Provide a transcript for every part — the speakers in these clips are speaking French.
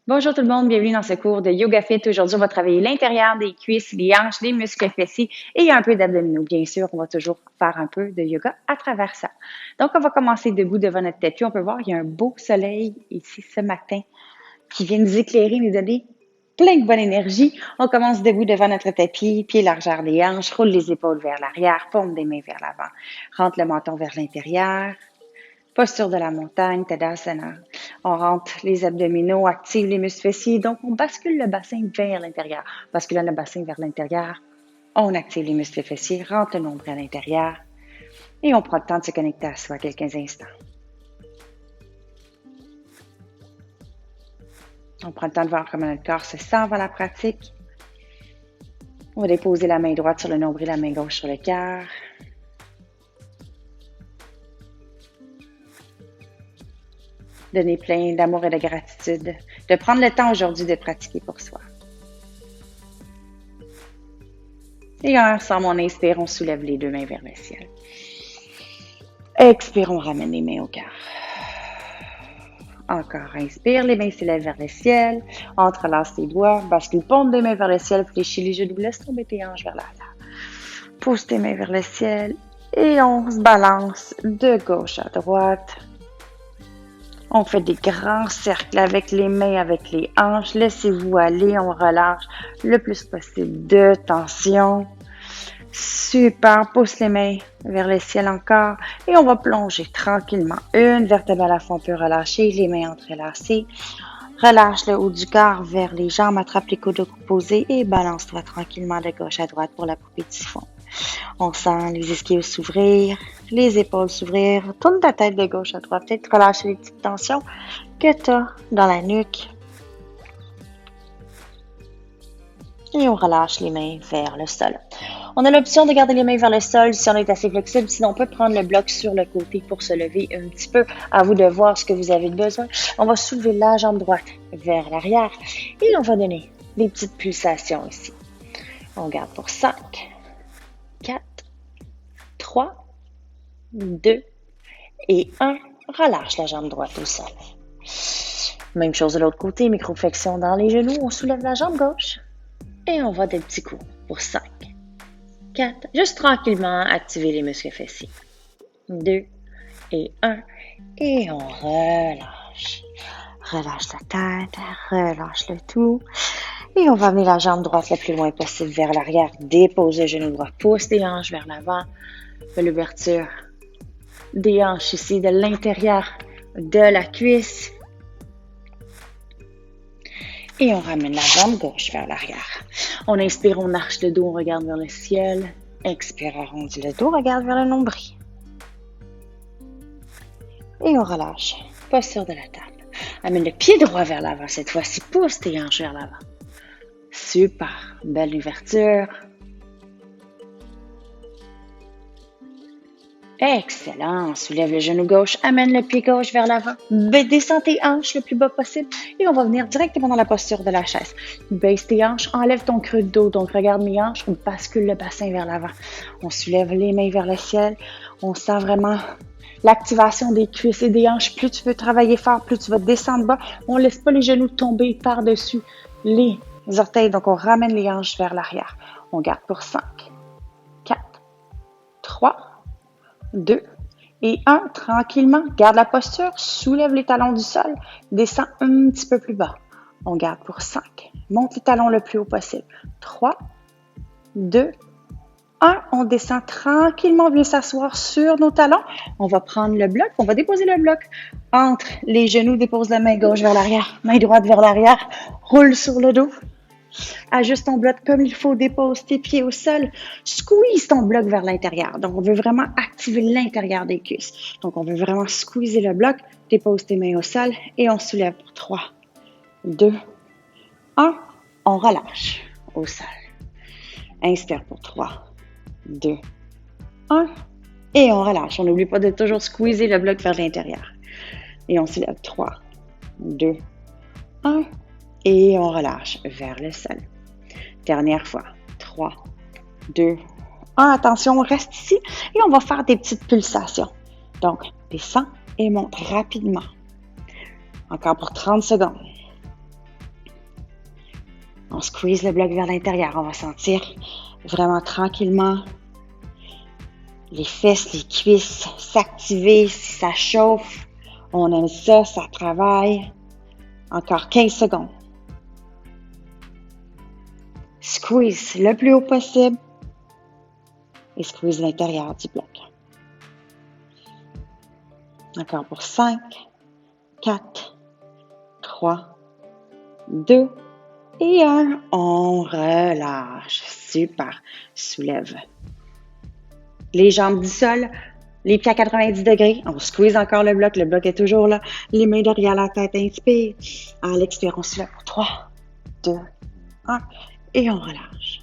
Bonjour tout le monde, bienvenue dans ce cours de Yoga Fit. Aujourd'hui, on va travailler l'intérieur des cuisses, les hanches, les muscles fessiers et un peu d'abdominaux. Bien sûr, on va toujours faire un peu de yoga à travers ça. Donc, on va commencer debout devant notre tapis. On peut voir, il y a un beau soleil ici ce matin qui vient nous éclairer, nous donner plein de bonne énergie. On commence debout devant notre tapis, pieds largeur des hanches, roule les épaules vers l'arrière, paume des mains vers l'avant. Rentre le menton vers l'intérieur. Posture de la montagne, Tadasana. On rentre les abdominaux, active les muscles fessiers. Donc, on bascule le bassin vers l'intérieur. Basculant le bassin vers l'intérieur, on active les muscles fessiers, rentre le nombril à l'intérieur et on prend le temps de se connecter à soi quelques instants. On prend le temps de voir comment notre corps se sent avant la pratique. On va déposer la main droite sur le nombril, la main gauche sur le cœur. Donner plein d'amour et de gratitude, de prendre le temps aujourd'hui de pratiquer pour soi. Et ensemble, on inspire, on soulève les deux mains vers le ciel. Expire, on ramène les mains au cœur. Encore, inspire, les mains s'élèvent vers le ciel. Entrelace les doigts, bascule, paume des mains vers le ciel, fléchis les genoux, laisse tomber tes hanches vers l'arrière. Pousse tes mains vers le ciel et on se balance de gauche à droite. On fait des grands cercles avec les mains, avec les hanches. Laissez-vous aller, on relâche le plus possible de tension. Super, pousse les mains vers le ciel encore. Et on va plonger tranquillement. Une vertèbre à la fois, on peut relâcher, les mains entrelacées. Relâche le haut du corps vers les jambes, attrape les coudes opposés et balance-toi tranquillement de gauche à droite pour la poupée de typhon. On sent les ischios s'ouvrir, les épaules s'ouvrir. Tourne ta tête de gauche à droite. Peut-être relâcher les petites tensions que tu as dans la nuque. Et on relâche les mains vers le sol. On a l'option de garder les mains vers le sol si on est assez flexible. Sinon, on peut prendre le bloc sur le côté pour se lever un petit peu. À vous de voir ce que vous avez besoin. On va soulever la jambe droite vers l'arrière. Et on va donner des petites pulsations ici. On garde pour 5, 4, 3, 2 et 1. Relâche la jambe droite au sol. Même chose de l'autre côté, microflexion dans les genoux. On soulève la jambe gauche et on va des petits coups pour 5, 4. Juste tranquillement activer les muscles fessiers. 2 et 1 et on relâche. Relâche la tête, relâche le tout. Et on va amener la jambe droite le plus loin possible vers l'arrière. Dépose le genou droit, pousse les hanches vers l'avant. Fais l'ouverture des hanches ici, de l'intérieur de la cuisse. Et on ramène la jambe gauche vers l'arrière. On inspire, on arche le dos, on regarde vers le ciel. Expire, arrondis le dos, regarde vers le nombril. Et on relâche. Posture de la table. Amène le pied droit vers l'avant. Cette fois-ci, pousse tes hanches vers l'avant. Super. Belle ouverture. Excellent. Soulève le genou gauche. Amène le pied gauche vers l'avant. Descends tes hanches le plus bas possible. Et on va venir directement dans la posture de la chaise. Baisse tes hanches. Enlève ton creux de dos. Donc, regarde mes hanches. On bascule le bassin vers l'avant. On soulève les mains vers le ciel. On sent vraiment l'activation des cuisses et des hanches. Plus tu veux travailler fort, plus tu vas descendre bas. On ne laisse pas les genoux tomber par-dessus les orteils. Donc, on ramène les hanches vers l'arrière. On garde pour 5, 4, 3, 2 et 1. Tranquillement, garde la posture. Soulève les talons du sol. Descends un petit peu plus bas. On garde pour 5. Monte les talons le plus haut possible. 3, 2, 1. On descend tranquillement, vient s'asseoir sur nos talons. On va prendre le bloc. On va déposer le bloc entre les genoux. Dépose la main gauche vers l'arrière. Main droite vers l'arrière. Roule sur le dos. Ajuste ton bloc comme il faut. Dépose tes pieds au sol. Squeeze ton bloc vers l'intérieur. Donc, on veut vraiment activer l'intérieur des cuisses. Donc, on veut vraiment squeezer le bloc. Dépose tes mains au sol et on soulève pour 3, 2, 1. On relâche au sol. Inspire pour 3, 2, 1. Et on relâche. On n'oublie pas de toujours squeezer le bloc vers l'intérieur. Et on se lève 3, 2, 1. Et on relâche vers le sol. Dernière fois. 3, 2, 1. Attention, on reste ici. Et on va faire des petites pulsations. Donc, descends et monte rapidement. Encore pour 30 secondes. On squeeze le bloc vers l'intérieur. On va sentir vraiment tranquillement les fesses, les cuisses s'activer si ça chauffe. On aime ça, ça travaille. Encore 15 secondes. Squeeze le plus haut possible et squeeze l'intérieur du bloc. Encore pour 5, 4, 3, 2 et 1. On relâche. Super. Soulève les jambes du sol, les pieds à 90 degrés. On squeeze encore le bloc est toujours là. Les mains derrière la tête, inspire. À l'expire, on se lève pour 3, 2, 1 et on relâche.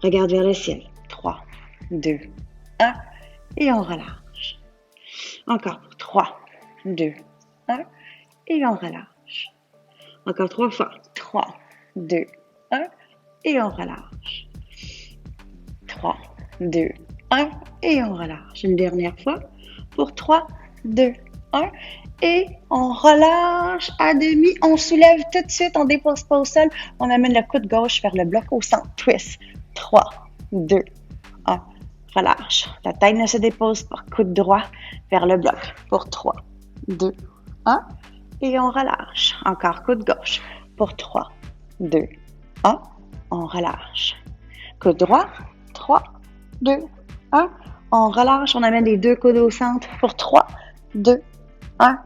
Regarde vers le ciel. 3, 2, 1 et on relâche. Encore pour 3, 2, 1 et on relâche. Encore 3 fois. 3, 2, 1 et on relâche. 3, 2, 1 et on relâche. Une dernière fois pour 3, 2, 1 et on relâche à demi. On soulève tout de suite, on dépose pas au sol. On amène le coude gauche vers le bloc au centre. Twist. 3, 2, 1. Relâche. La tête ne se dépose pas. Coude droit vers le bloc pour 3, 2, 1 et on relâche. Encore coude gauche pour 3, 2, 1. On relâche. Coude droit. 3, 2, 1. On relâche. On amène les deux coudes au centre pour 3, 2, 1.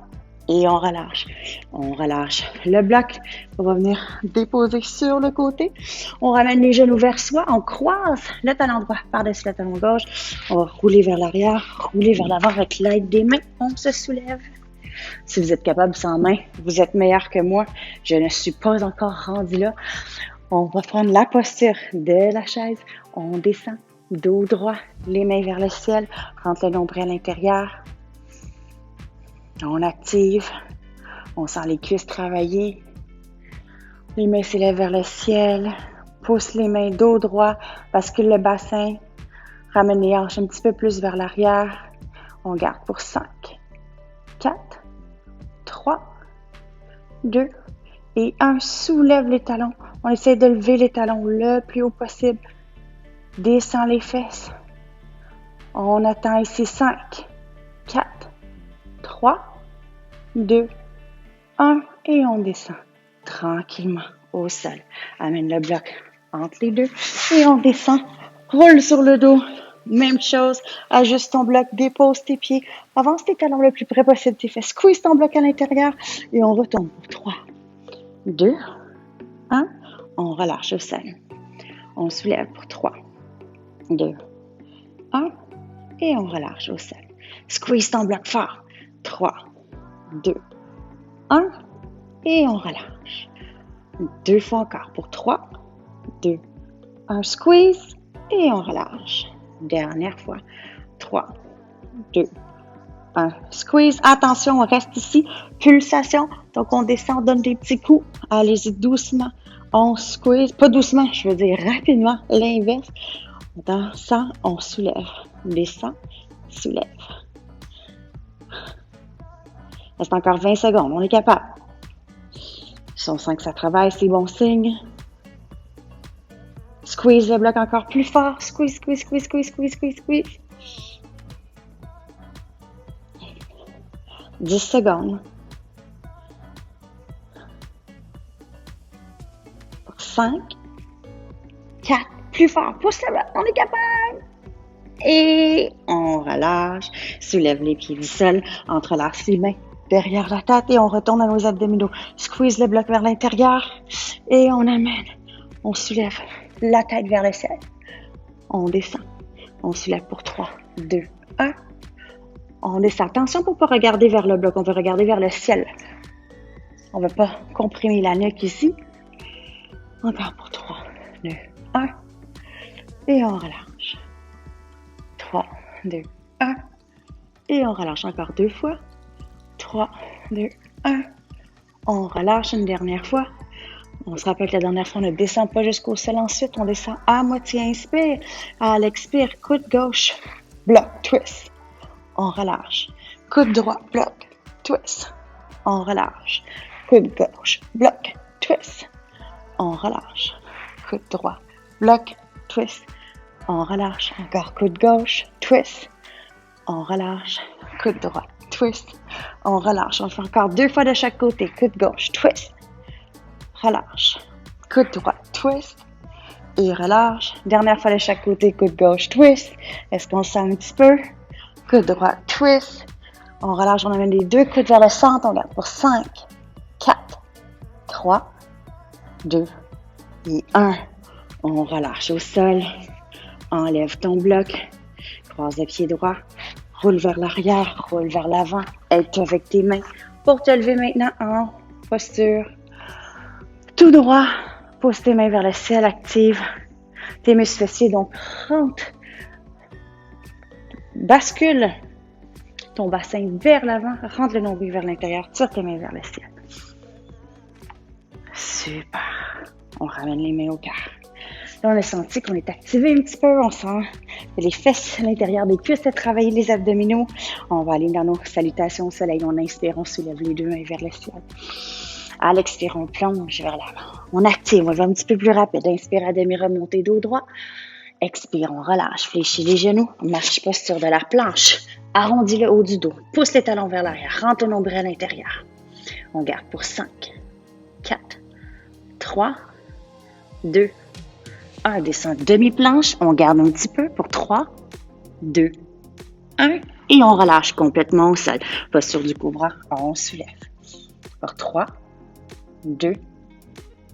Et on relâche. On relâche le bloc. On va venir déposer sur le côté. On ramène les genoux vers soi. On croise le talon droit par-dessus le talon gauche. On va rouler vers l'arrière, rouler vers l'avant avec l'aide des mains. On se soulève. Si vous êtes capable sans main, vous êtes meilleur que moi. Je ne suis pas encore rendue là. On va prendre la posture de la chaise. On descend, dos droit, les mains vers le ciel. Rentre le nombril à l'intérieur. On active. On sent les cuisses travailler. Les mains s'élèvent vers le ciel. Pousse les mains dos droit. Bascule le bassin. Ramène les hanches un petit peu plus vers l'arrière. On garde pour 5, 4, 3, 2 et 1. Soulève les talons. On essaie de lever les talons le plus haut possible. Descend les fesses. On attend ici 5, 4, 3, 2, 1 et on descend tranquillement au sol. Amène le bloc entre les deux et on descend. Roule sur le dos. Même chose. Ajuste ton bloc. Dépose tes pieds. Avance tes talons le plus près possible. Tes fesses. Squeeze ton bloc à l'intérieur et on retombe pour 3, 2, 1. On relâche au sol. On soulève pour 3, 2, 1 et on relâche au sol. Squeeze ton bloc fort. 3, 2, 1 et on relâche. 2 fois encore pour 3, 2, 1. Squeeze et on relâche. Dernière fois. 3, 2, 1. Squeeze. Attention, on reste ici. Pulsation. Donc, on descend, donne des petits coups. Allez-y doucement. On squeeze. Pas doucement, je veux dire rapidement. L'inverse. On descend, on soulève. Descend, soulève. Reste encore 20 secondes. On est capable. Si on sent que ça travaille, c'est bon signe. Squeeze le bloc encore plus fort. Squeeze, squeeze, squeeze, squeeze, squeeze, squeeze, squeeze. 10 secondes. 5, 4, plus fort. Pousse le bloc. On est capable. Et on relâche. Soulève les pieds du sol. Entrelace les mains derrière la tête et on retourne à nos abdominaux. Squeeze le bloc vers l'intérieur et on amène. On soulève la tête vers le ciel. On descend. On soulève pour 3, 2, 1. On descend. Attention pour ne pas regarder vers le bloc. On veut regarder vers le ciel. On ne veut pas comprimer la nuque ici. Encore pour 3, 2, 1. Et on relâche. 3, 2, 1. Et on relâche encore 2 fois. 3, 2, 1. On relâche une dernière fois. On se rappelle que la dernière fois, on ne descend pas jusqu'au sol. Ensuite, on descend à moitié. Inspire. À l'expire, coude gauche, bloc, twist. On relâche. Coude droit, bloc, twist. On relâche. Coude gauche, bloc, twist. On relâche. coude droit, bloc, twist, on relâche, encore coude gauche, twist, on relâche, coude droit, twist, on relâche. On fait encore 2 fois de chaque côté, coude gauche, twist, relâche, coude droit, twist, et relâche. Dernière fois de chaque côté, coude gauche, twist. Est-ce qu'on sent un petit peu? Coude droit, twist. On relâche, on amène les 2 coudes vers le centre, on garde pour 5, 4, 3, 2 et 1. On relâche au sol. Enlève ton bloc. Croise le pied droit. Roule vers l'arrière, roule vers l'avant. Aide-toi avec tes mains pour te lever maintenant en posture tout droit. Pose tes mains vers le ciel, active tes muscles fessiers. Donc, rentre, bascule ton bassin vers l'avant, rentre le nombril vers l'intérieur, tire tes mains vers le ciel. Super. On ramène les mains au cœur. Là, on a senti qu'on est activé un petit peu. On sent que les fesses à l'intérieur des cuisses à travailler, les abdominaux. On va aller dans nos salutations au soleil. On inspire, on soulève les 2 mains vers le ciel. À l'expire, on plonge vers l'avant. On active, on va un petit peu plus rapide. Inspire à demi-remontée dos droit. Expire, on relâche, fléchis les genoux. Marche posture de la planche. Arrondis le haut du dos. Pousse les talons vers l'arrière. Rentre ton nombril à l'intérieur. On garde pour 5, 4, 3, 2, 1. Descend demi-planche. On garde un petit peu pour 3, 2, 1. Et on relâche complètement au sol. Posture du cobra, on soulève. Pour 3, 2,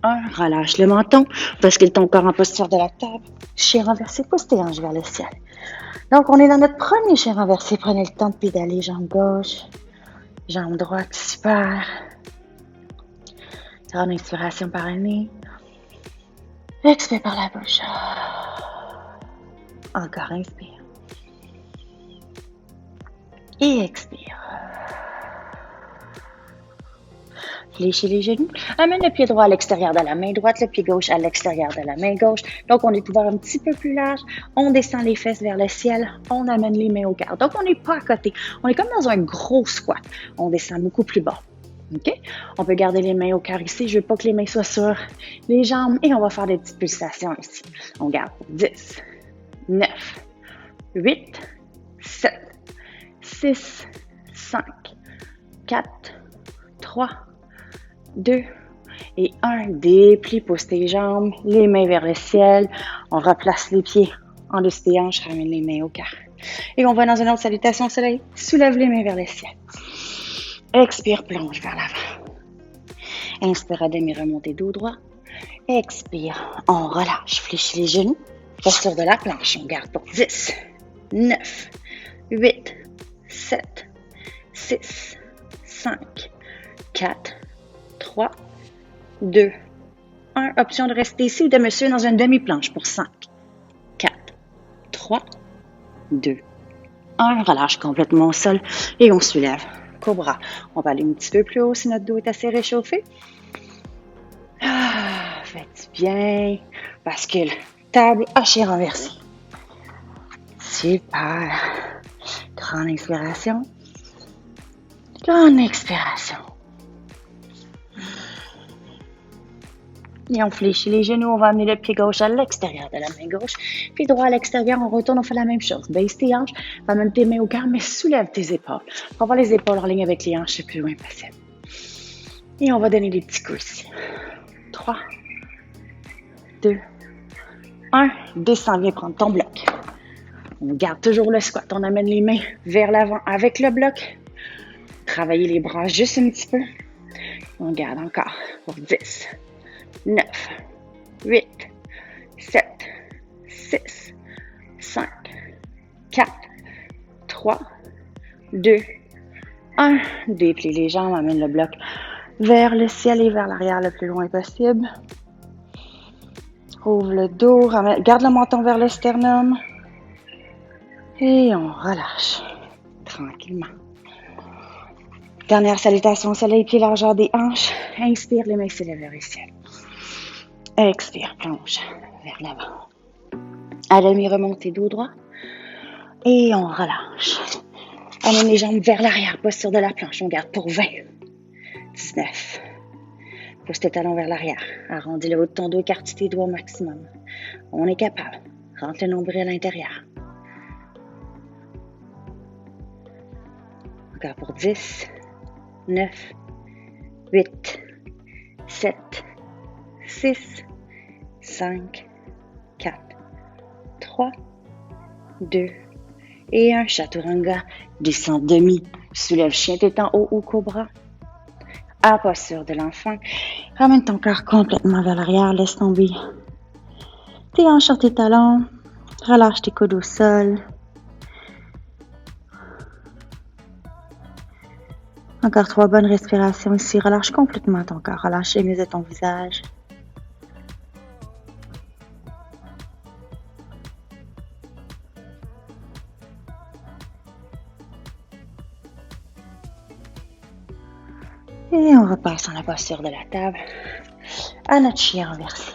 1. Relâche le menton. Bascule ton corps en posture de la table. Chien renversé, pousse tes hanches vers le ciel. Donc, on est dans notre premier chien renversé. Prenez le temps de pédaler, jambe gauche, jambe droite, super. Grande inspiration par le nez. Expire par la bouche. Encore inspire. Et expire. Fléchis les genoux. Amène le pied droit à l'extérieur de la main droite, le pied gauche à l'extérieur de la main gauche. Donc, on est ouvert un petit peu plus large. On descend les fesses vers le ciel. On amène les mains au cœur. Donc, on n'est pas à côté. On est comme dans un gros squat. On descend beaucoup plus bas. OK? On peut garder les mains au cœur ici. Je veux pas que les mains soient sur les jambes. Et on va faire des petites pulsations ici. On garde pour 10, 9, 8, 7, 6, 5, 4, 3, 2 et 1. Déplie, pousse tes jambes, les mains vers le ciel. On replace les pieds en dessous des hanches, ramène les mains au cœur. Et on va dans une autre salutation au soleil. Soulève les mains vers le ciel. Expire, plonge vers l'avant. Inspire à demi, remontée dos droit. Expire, on relâche, fléchis les genoux. Posture de la planche, on garde pour 10, 9, 8, 7, 6, 5, 4, 3, 2, 1. Option de rester ici ou de me suivre dans une demi-planche pour 5, 4, 3, 2, 1. Relâche complètement au sol et on soulève. Cobra. On va aller un petit peu plus haut si notre dos est assez réchauffé. Faites bien. Bascule. Table à chien renversé. Super. Grande inspiration. Grande expiration. Et on fléchit les genoux, on va amener le pied gauche à l'extérieur de la main gauche. Pied droit à l'extérieur, on retourne, on fait la même chose. Baisse tes hanches, amène tes mains au cœur, mais soulève tes épaules. On va avoir les épaules en ligne avec les hanches le plus loin possible. Et on va donner des petits coups ici. 3, 2, 1. Descends, viens prendre ton bloc. On garde toujours le squat. On amène les mains vers l'avant avec le bloc. Travaillez les bras juste un petit peu. On garde encore pour 10, 9, 8, 7, 6, 5, 4, 3, 2, 1. Déplie les jambes, amène le bloc vers le ciel et vers l'arrière le plus loin possible. Ouvre le dos, garde le menton vers le sternum. Et on relâche tranquillement. Dernière salutation au soleil, pied largeur des hanches. Inspire, les mains s'élèvent vers le ciel. Expire, plonge vers l'avant. À demi remontée dos droit. Et on relâche. Amène les jambes vers l'arrière, posture de la planche. On garde pour 20, 19, Pousse tes talons vers l'arrière. Arrondis le haut de ton dos, écarte tes doigts au maximum. On est capable. Rentre le nombril à l'intérieur. Encore pour 10, 9, 8, 7, 6, 5, 4, 3, 2 et 1. Chaturanga. Descends demi. Soulève chien tête en haut ou cobra. À posture de l'enfant. Ramène ton corps complètement vers l'arrière. Laisse tomber tes hanches sur tes talons. Relâche tes coudes au sol. Encore 3 bonnes respirations ici. Relâche complètement ton corps. Relâche les muscles de ton visage. Et on repasse dans la posture de la table à notre chien renversé.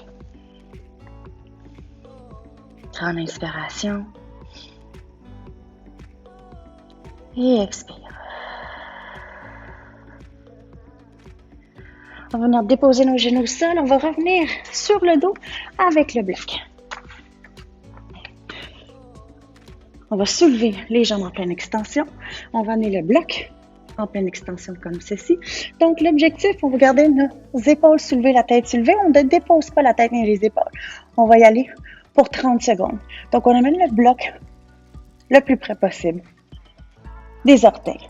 Grande inspiration. Et expire. On va venir déposer nos genoux au sol. On va revenir sur le dos avec le bloc. On va soulever les jambes en pleine extension. On va amener le bloc en pleine extension comme ceci. Donc, l'objectif, on va garder nos épaules soulevées, la tête soulevée. On ne dépose pas la tête ni les épaules. On va y aller pour 30 secondes. Donc, on amène le bloc le plus près possible des orteils.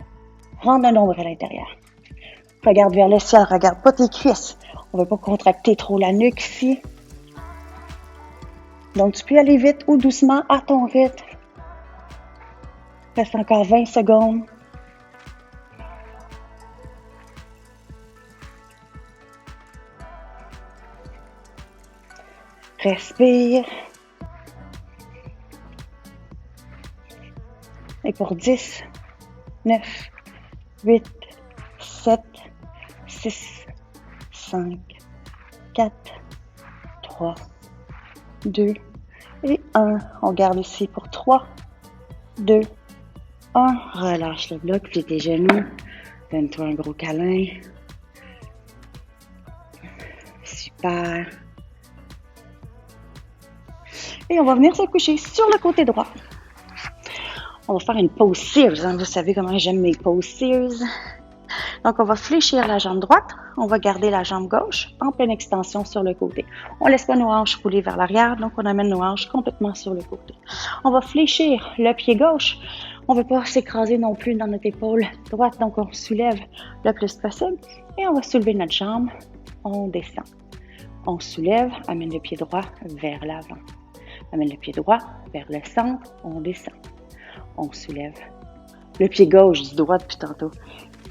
Rentre le nombril à l'intérieur. Regarde vers le ciel, regarde pas tes cuisses. On ne veut pas contracter trop la nuque ici. Donc, tu peux aller vite ou doucement à ton rythme. Reste encore 20 secondes. Respire. Et pour 10, 9, 8, 7, 6, 5, 4, 3, 2 et 1. On garde ici pour 3, 2, 1. Relâche le bloc, plie tes genoux. Donne-toi un gros câlin. Super. Et on va venir se coucher sur le côté droit. On va faire une pause Sears. Vous savez comment j'aime mes pauses Sears. Donc, on va fléchir la jambe droite. On va garder la jambe gauche en pleine extension sur le côté. On ne laisse pas nos hanches rouler vers l'arrière, donc on amène nos hanches complètement sur le côté. On va fléchir le pied gauche. On ne veut pas s'écraser non plus dans notre épaule droite, donc on soulève le plus possible. Et on va soulever notre jambe. On descend. On soulève, amène le pied droit vers l'avant. Amène le pied droit vers le centre. On descend. On soulève le pied gauche du droit depuis tantôt.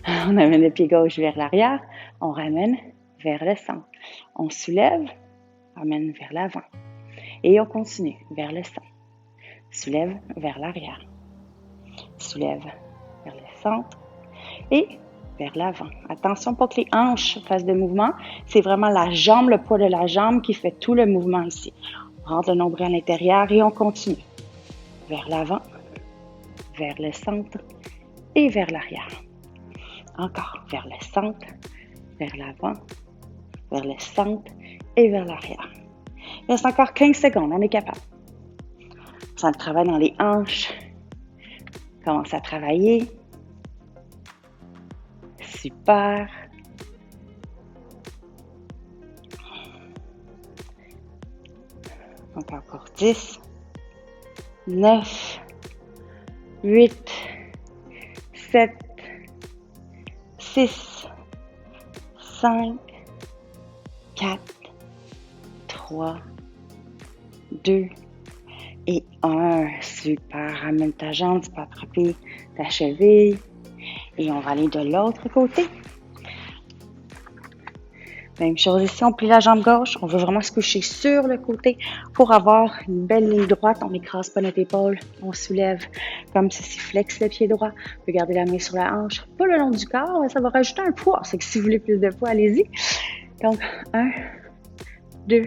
On amène le pied gauche vers l'arrière. On ramène vers le centre. On soulève, amène vers l'avant. Et on continue vers le centre. Soulève vers l'arrière. Soulève vers le centre et vers l'avant. Attention pas que les hanches fassent de mouvement. C'est vraiment la jambe, le poids de la jambe qui fait tout le mouvement ici. On rentre le nombril à l'intérieur et on continue. Vers l'avant, vers le centre et vers l'arrière. Encore vers le centre, vers l'avant, vers le centre et vers l'arrière. Il reste encore 15 secondes, on est capable. On sent le travail dans les hanches. Commence à travailler. Super. Encore pour 10, 9, 8, 7, 6, 5, 4, 3, 2 et 1. Super. Ramène ta jambe, tu peux attraper ta cheville. Et on va aller de l'autre côté. Même chose ici, on plie la jambe gauche. On veut vraiment se coucher sur le côté pour avoir une belle ligne droite. On n'écrase pas notre épaule. On soulève comme ceci, flexe le pied droit. On peut garder la main sur la hanche, pas le long du corps, mais ça va rajouter un poids. C'est que si vous voulez plus de poids, allez-y. Donc, 1, 2,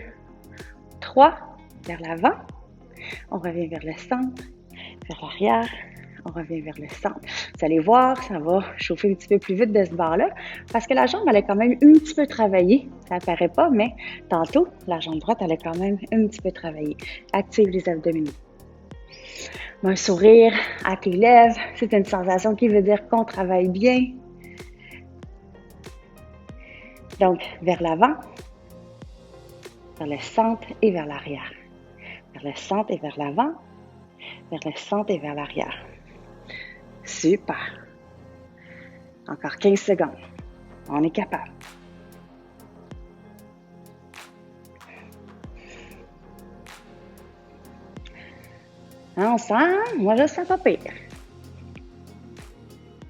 3, vers l'avant. On revient vers le centre, vers l'arrière. On revient vers le centre. Vous allez voir, ça va chauffer un petit peu plus vite de ce bord-là parce que la jambe, elle a quand même un petit peu travaillé. Ça apparaît pas, mais tantôt, la jambe droite, elle a quand même un petit peu travaillé. Active les abdominaux. Un sourire à tes lèvres, c'est une sensation qui veut dire qu'on travaille bien. Donc, vers l'avant, vers le centre et vers l'arrière. Vers le centre et vers l'avant, vers le centre et vers l'arrière. Super. Encore 15 secondes. On est capable. On sent, moi je sens pas pire.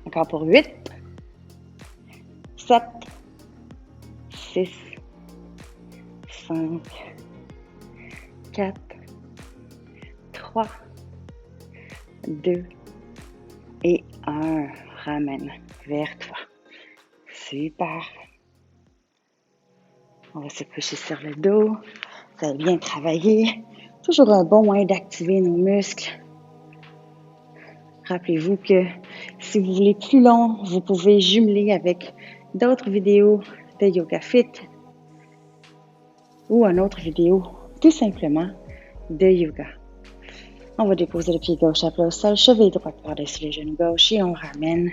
Encore pour 8, 7, 6, 5, 4, 3, 2 et 1. Ramène vers toi. Super. On va se coucher sur le dos. Vous avez bien travaillé. Toujours un bon moyen d'activer nos muscles. Rappelez-vous que si vous voulez plus long, vous pouvez jumeler avec d'autres vidéos de Yoga Fit ou une autre vidéo tout simplement de yoga. On va déposer le pied gauche à plat au sol, cheville droite par-dessus les genoux gauche et on ramène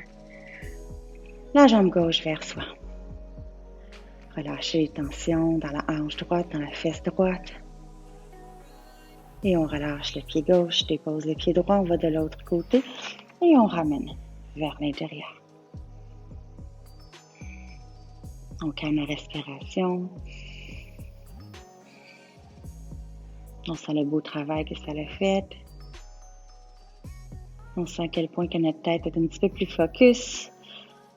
la jambe gauche vers soi. Relâchez les tensions dans la hanche droite, dans la fesse droite. Et on relâche le pied gauche, dépose le pied droit, on va de l'autre côté et on ramène vers l'intérieur. On calme la respiration. On sent le beau travail que ça a fait. On sent à quel point que notre tête est un petit peu plus focus.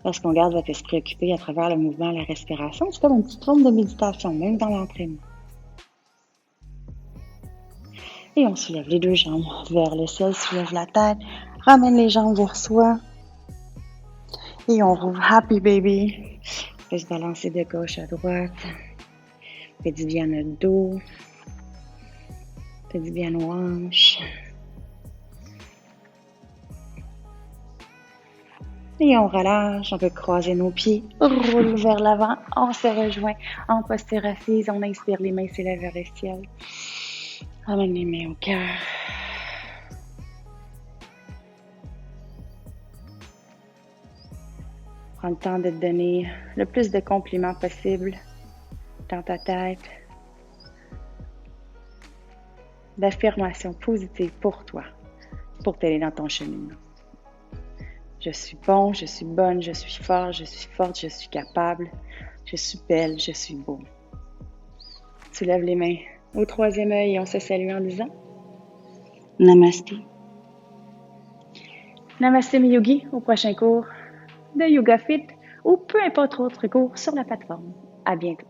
Lorsqu'on garde votre esprit occupé à travers le mouvement, la respiration, c'est comme une petite forme de méditation, même dans l'entraînement. Et on soulève les deux jambes vers le ciel, soulève la tête, ramène les jambes vers soi. Et on rouvre Happy Baby. On peut se balancer de gauche à droite. On fait du bien à notre dos. On fait du bien aux hanches. Et on relâche, on peut croiser nos pieds, roule vers l'avant, on se rejoint en posture assise, on inspire, les mains s'élèvent vers le ciel. Ramène les mains au cœur. Prends le temps de te donner le plus de compliments possible dans ta tête. D'affirmations positives pour toi, pour t'aider dans ton cheminement. Je suis bon, je suis bonne, je suis fort, je suis forte, je suis capable, je suis belle, je suis beau. Tu lèves les mains au troisième œil et on se salue en disant Namasté. Namasté mes yogis, au prochain cours de Yoga Fit ou peu importe autre cours sur la plateforme. À bientôt.